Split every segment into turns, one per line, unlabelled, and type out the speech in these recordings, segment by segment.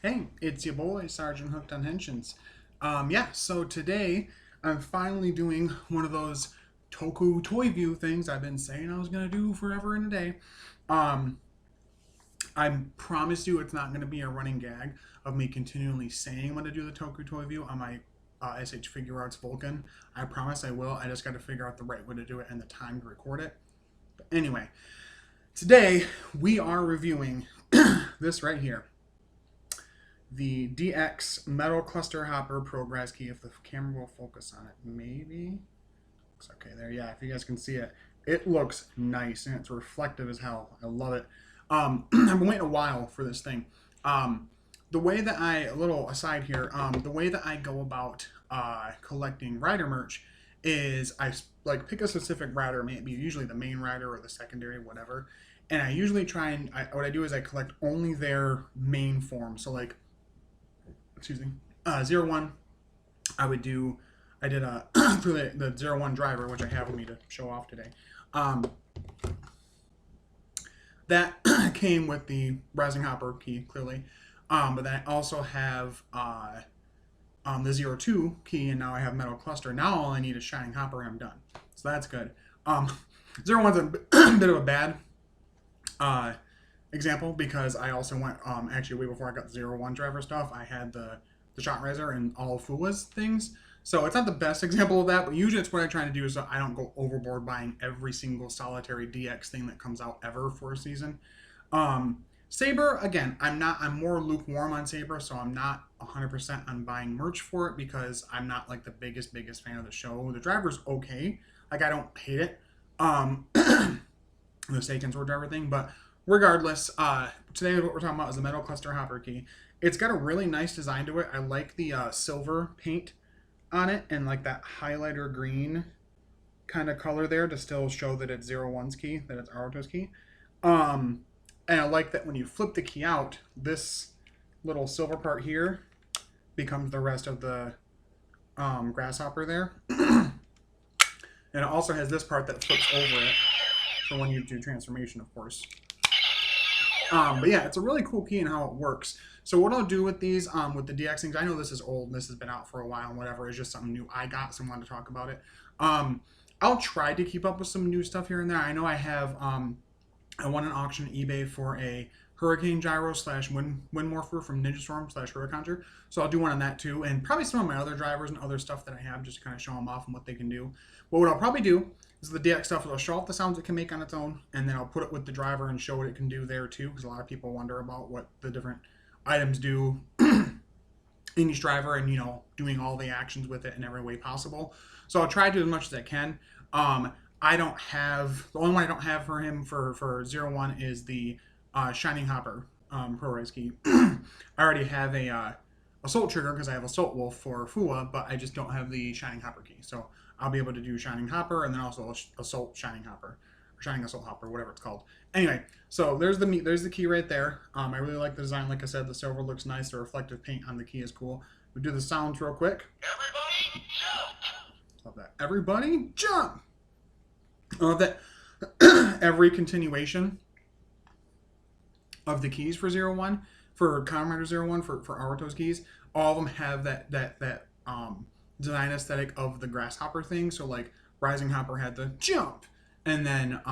Hey, it's your boy, Sergeant Hooked on Henshins. Yeah, so today I'm finally doing one of those Toku toy view things I've been saying I was going to do forever and a day. Um, I promise you it's not going to be a running gag of me continually saying I'm going to do the Toku toy view on my SH Figure Arts Vulcan. I promise I will. I just got to figure out the right way to do it and the time to record it. But anyway, today we are reviewing this right here, the DX Metal Cluster Hopper Progrise key. If the camera will focus on it, maybe. Looks okay there. Yeah, if you guys can see it, it looks nice and it's reflective as hell. I love it. I've been waiting a while for this thing. The way that a little aside here, the way that I go about collecting rider merch is I like pick a specific rider, maybe usually the main rider or the secondary, whatever. And I usually try and what I do is I collect only their main form. So like, excuse me, 01, I did a for the 01 driver, which I have with me to show off today. That came with the rising hopper key, clearly. But then I also have the 02 key, and now I have metal cluster. Now all I need is shining hopper, and I'm done. So that's good. 01's a bit of a bad example because I also went actually way before I got the 01 driver stuff. I had the shot riser and all of Fuwa's things. So it's not the best example of that, but usually it's what I try to do so I don't go overboard buying every single solitary DX thing that comes out ever for a season. Saber, again, I'm more lukewarm on Saber, so I'm not 100% on buying merch for it because I'm not like the biggest fan of the show. The driver's okay. Like, I don't hate it. The Seiken Sword driver thing, but regardless, today what we're talking about is the metal cluster hopper key. It's got a really nice design to it. I like the silver paint on it and like that highlighter green kind of color there to still show that it's 01's key, that it's Aruto's key. And I like that when you flip the key out, this little silver part here becomes the rest of the grasshopper there. And it also has this part that flips over it for when you do transformation, of course. But yeah, it's a really cool key and how it works. So what I'll do with these, with the DX things, I know this is old and this has been out for a while and whatever, it's just something new I got, so I wanted to talk about it. I'll try to keep up with some new stuff here and there. I know I have, I won an auction on eBay for a Hurricane Gyro / Wind Morpher from Ninja Storm / Hurricaneer. So I'll do one on that too, and probably some of my other drivers and other stuff that I have, just to kind of show them off and what they can do. But what I'll probably do is the DX stuff, I'll show off the sounds it can make on its own, and then I'll put it with the driver and show what it can do there too, because a lot of people wonder about what the different items do in each driver and, you know, doing all the actions with it in every way possible. So I'll try to do as much as I can. I don't have, the only one I don't have for him for 01 is the Shining Hopper Progrise key. I already have a Assault Trigger because I have Assault Wolf for Fuwa, but I just don't have the Shining Hopper key. So I'll be able to do Shining Hopper and then also Assault Shining Hopper, or Shining Assault Hopper, whatever it's called. Anyway, so there's the key right there. I really like the design. Like I said, the silver looks nice. The reflective paint on the key is cool. We'll do the sounds real quick. Everybody jump! Love that. Everybody jump! I love that every continuation of the keys for 01, for Kamen Rider 01, for Aruto's keys, all of them have that design aesthetic of the grasshopper thing. So like Rising Hopper had the jump, and then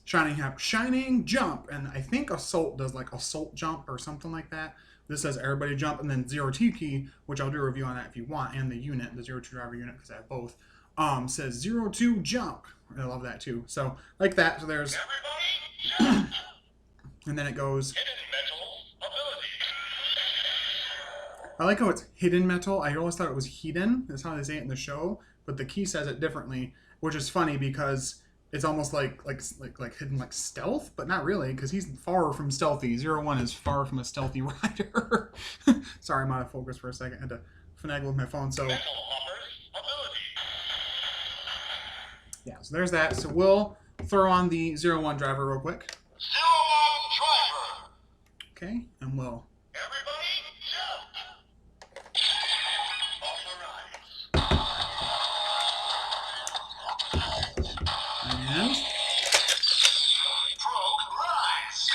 Shining jump, and I think Assault does like Assault jump or something like that. This says everybody jump, and then 02 key, which I'll do a review on that if you want, and the unit, the 02 driver unit, because I have both, says 02 jump. I love that too. So like that. So there's and then it goes. I like how it's hidden metal. I always thought it was hidden. That's how they say it in the show, but the key says it differently, which is funny because it's almost like hidden like stealth, but not really, because he's far from stealthy. 01 is far from a stealthy rider. Sorry, I'm out of focus for a second. I had to finagle with my phone. So yeah, so there's that. So we'll throw on the 01 driver real quick.
01 driver.
Okay, and we'll.
Everybody jump.
And.
Progrise.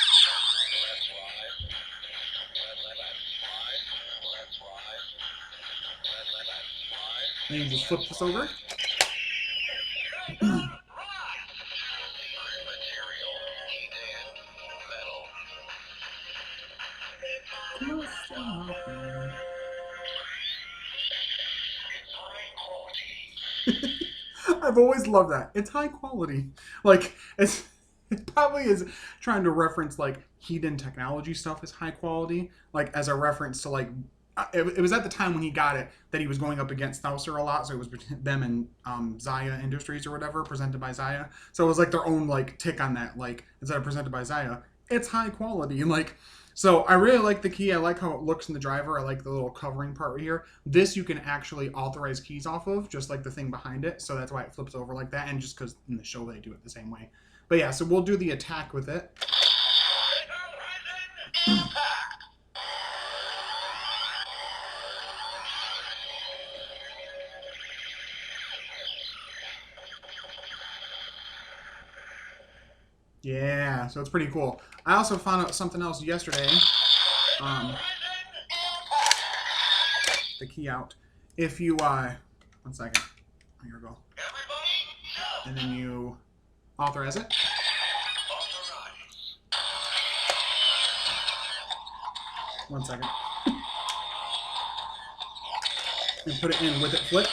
Then you just flip this over. I've always loved that. It's high quality. Like it's it probably is trying to reference like Hedon technology stuff is high quality, like as a reference to like it was at the time when he got it that he was going up against Thouser a lot, so it was them and Zaya Industries or whatever, presented by Zaya. So it was like their own like tick on that. Like instead of presented by Zaya, it's high quality and like. So I really like the key. I like how it looks in the driver. I like the little covering part right here. This you can actually authorize keys off of, just like the thing behind it. So that's why it flips over like that, and just because in the show they do it the same way. But yeah, so we'll do the attack with it. Yeah, so it's pretty cool. I also found out something else yesterday. The key out. If you, 1 second. Here we go. And then you authorize it. 1 second. And put it in with it flipped.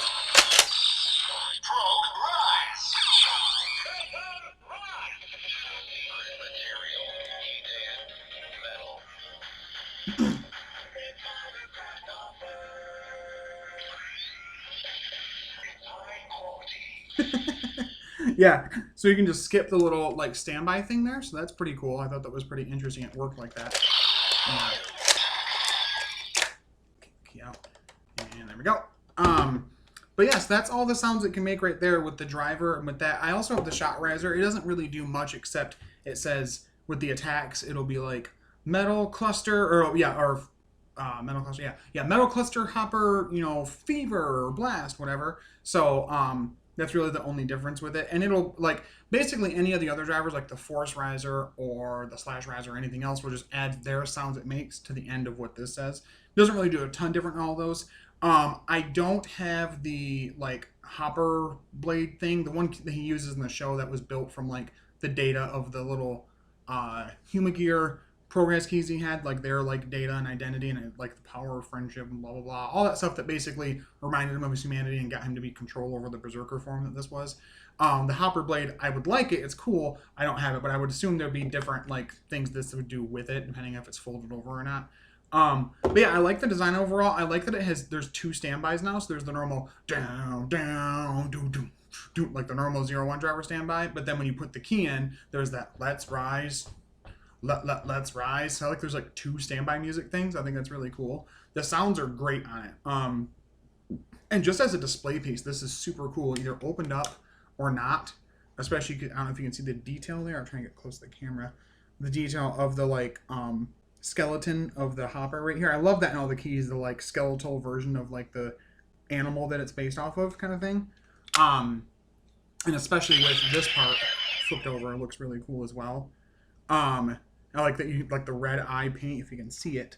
Yeah, so you can just skip the little like standby thing there, so that's pretty cool. I thought that was pretty interesting. It worked like that. Key out, and there we go. But yes, that's all the sounds it can make right there with the driver and with that. I also have the shot riser. It doesn't really do much except it says with the attacks it'll be like metal cluster or metal cluster, metal cluster, hopper, fever or blast, whatever. So that's really the only difference with it. And it'll like basically any of the other drivers like the force riser or the slash riser or anything else will just add their sounds it makes to the end of what this says. It doesn't really do a ton different in all those. I don't have the like hopper blade thing. The one that he uses in the show that was built from like the data of the little Humagear Progrise keys he had, like their like data and identity and like the power of friendship and blah blah blah, all that stuff that basically reminded him of his humanity and got him to be control over the berserker form that this was. The hopper blade, I would like it. It's cool. I don't have it, but I would assume there'd be different like things this would do with it, depending if it's folded over or not. But yeah, I like the design overall. I like that there's 2 standbys now. So there's the normal down, down, do, like the normal 0-1 driver standby. But then when you put the key in, there's that let's rise, let's rise. So I like there's like 2 standby music things. I think that's really cool. The sounds are great on it. And just as a display piece, this is super cool. Either opened up or not. Especially, I don't know if you can see the detail there. I'm trying to get close to the camera. The detail of the like skeleton of the hopper right here. I love that in all the keys, the like skeletal version of like the animal that it's based off of kind of thing. And especially with this part flipped over, it looks really cool as well. I like that you like the red eye paint, if you can see it.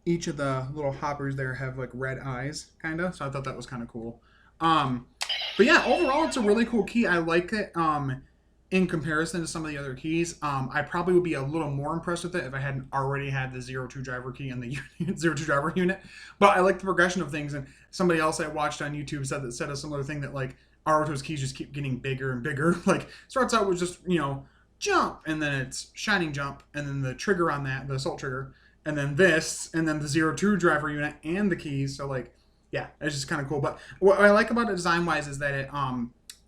Each of the little hoppers there have like red eyes kind of, so I thought that was kind of cool. But yeah, overall it's a really cool key. I like it. In comparison to some of the other keys, I probably would be a little more impressed with it if I hadn't already had the 0-2 driver key and the 0-2 driver unit. But I like the progression of things, and somebody else I watched on YouTube said a similar thing, that like Aruto's keys just keep getting bigger and bigger. Like starts out with just jump, and then it's shining jump, and then the trigger on that, the assault trigger, and then this, and then the 0-2 driver unit and the keys. So like, yeah, it's just kind of cool. But what I like about it design wise is that it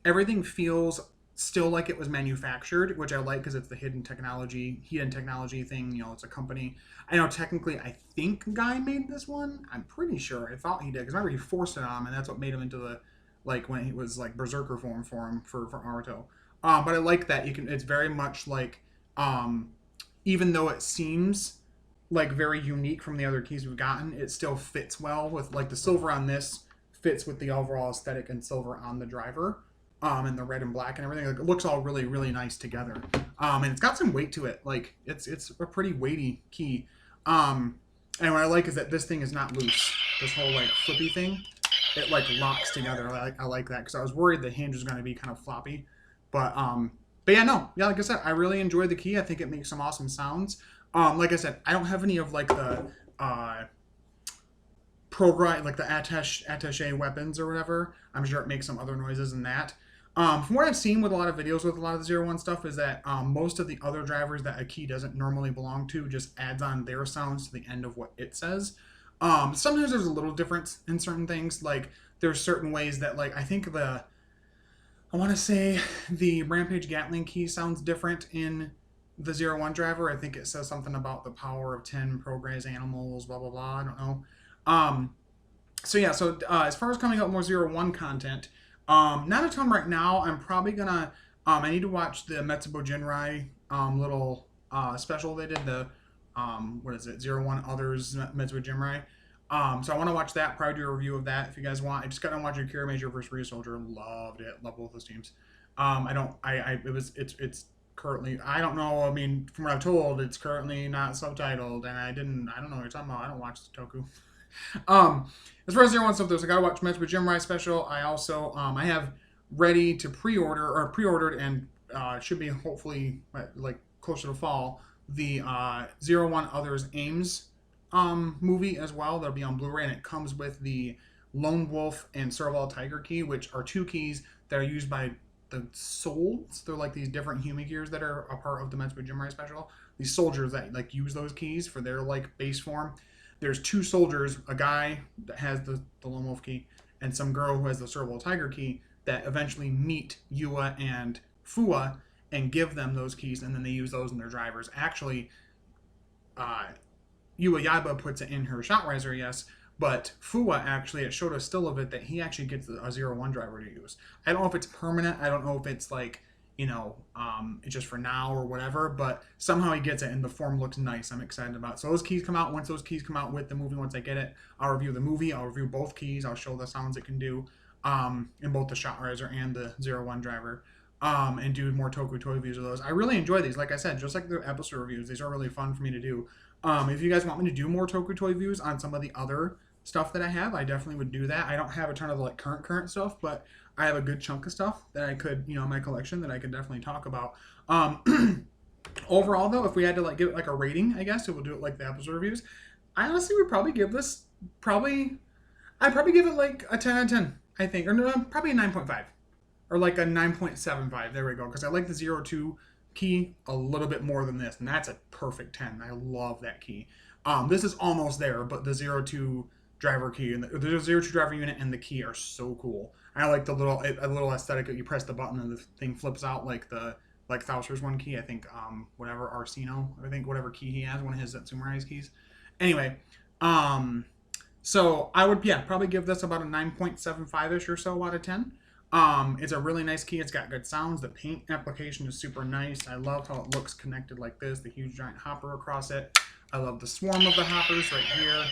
everything feels still like it was manufactured, which I like because it's the hidden technology thing. It's a company. I know technically, I think Guy made this one. I'm pretty sure. I thought he did because remember he forced it on him, and that's what made him into the like when he was like berserker form for him for Naruto. But I like that it's very much like even though it seems like very unique from the other keys we've gotten, it still fits well with like the silver on this fits with the overall aesthetic and silver on the driver. And the red and black and everything. Like, it looks all really, really nice together. And it's got some weight to it. Like it's a pretty weighty key. And what I like is that this thing is not loose. This whole like flippy thing it like locks together. I like that because I was worried the hinge was going to be kind of floppy, but but yeah, no, yeah, like I said, I really enjoy the key. I think it makes some awesome sounds. Like I said, I don't have any of like the Progrise, like the attache weapons or whatever. I'm sure it makes some other noises than that. From what I've seen with a lot of videos with a lot of the 01 stuff is that most of the other drivers that a key doesn't normally belong to just adds on their sounds to the end of what it says. Sometimes there's a little difference in certain things. Like there's certain ways that like I want to say the Rampage Gatling key sounds different in the 01 driver. I think it says something about the power of 10 Progrise animals, blah blah blah. I don't know. Um, so yeah, so as far as coming up with more 01 content, not a ton right now. I'm probably gonna I need to watch the Metsubo Jinrai little special they did, the what is it, 01 Others Metsubo Jinrai. So I want to watch that, probably do a review of that if you guys want. I just got done watching Kira Major versus Ryu Soldier, loved it, love both those teams. I don't I it was it's currently, I don't know, I mean from what I've told, it's currently not subtitled, and I don't know what you're talking about. I don't watch the Toku. Um, as far as 01 stuff, there's I gotta watch Match with Jim Rye special. I also I have ready to pre-order or pre-ordered and should be hopefully like closer to fall the 01 Others Ames movie as well. That'll be on Blu-ray and it comes with the Lone Wolf and Serval Tiger key, which are two keys that are used by the souls. They're like these different human gears that are a part of the Match with Jim Rye special. These soldiers that like use those keys for their like base form. There's two soldiers, a guy that has the Lone Wolf key, and some girl who has the Serval Tiger key that eventually meet Yua and Fua and give them those keys, and then they use those in their drivers. Actually, uh, Yua Yaiba puts it in her shot riser, yes, but Fua actually, it showed a still of it that he actually gets a 01 driver to use. I don't know if it's permanent. I don't know if it's like, it's just for now or whatever, but somehow he gets it and the form looks nice. I'm excited about it. So those keys come out. Once those keys come out with the movie, once I get it, I'll review the movie. I'll review both keys. I'll show the sounds it can do in both the shot riser and the 01 driver. And do more Toku toy reviews of those. I really enjoy these. Like I said, just like the episode reviews, these are really fun for me to do. If you guys want me to do more Toku toy reviews on some of the other stuff that I have, I definitely would do that. I don't have a ton of like current stuff, but I have a good chunk of stuff that I could, in my collection that I could definitely talk about. Overall, though, if we had to like give it like a rating, I guess, so we'll do it like the episode reviews. I honestly would probably give this I'd probably give it like a 10 out of 10, I think, or no, probably a 9.5 or like a 9.75. There we go, because I like the 02 key a little bit more than this, and that's a perfect 10. I love that key. This is almost there, but the 02 driver key and the 02 driver unit and the key are so cool. I like the little aesthetic that you press the button and the thing flips out like the Thouser's one key. I think whatever Arsino, I think whatever key he has, one of his Zetsumarai's keys. Anyway, so I would probably give this about a 9.75ish or so out of 10. It's a really nice key. It's got good sounds. The paint application is super nice. I love how it looks connected like this. The huge giant hopper across it. I love the swarm of the hoppers right here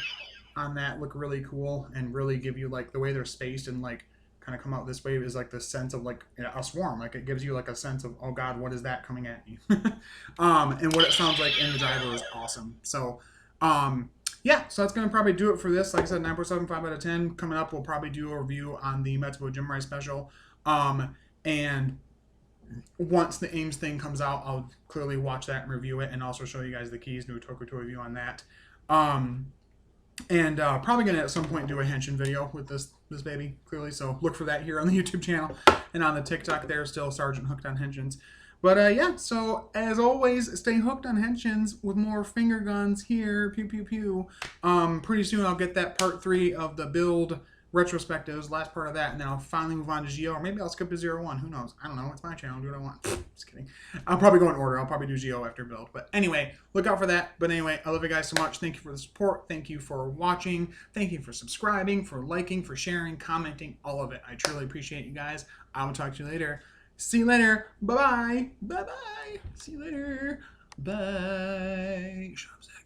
on that. Look really cool and really give you like the way they're spaced and like kind of come out this way is like the sense of like a swarm. Like it gives you like a sense of, oh God, what is that coming at me? And what it sounds like in the driver is awesome. So, yeah, so that's going to probably do it for this. Like I said, 9.75 out of 10. Coming up, we'll probably do a review on the Metsubo Jinrai special. And once the Ames thing comes out, I'll clearly watch that and review it and also show you guys the keys, do a Toku toy review on that. And probably going to at some point do a Henshin video with this baby, clearly. So look for that here on the YouTube channel and on the TikTok there, still Sergeant Hooked on Henshins. But yeah, so as always, stay hooked on Henshins with more finger guns here. Pew, pew, pew. Pretty soon I'll get that part 3 of the build retrospectives, last part of that, and then I'll finally move on to Geo, or maybe I'll skip to 01. Who knows? I don't know. It's my channel. Do what I want. Just kidding. I'll probably go in order. I'll probably do Geo after build. But anyway, look out for that. But anyway, I love you guys so much. Thank you for the support. Thank you for watching. Thank you for subscribing, for liking, for sharing, commenting, all of it. I truly appreciate you guys. I will talk to you later. See you later. Bye-bye. Bye-bye. See you later. Bye. Shut up, Zach.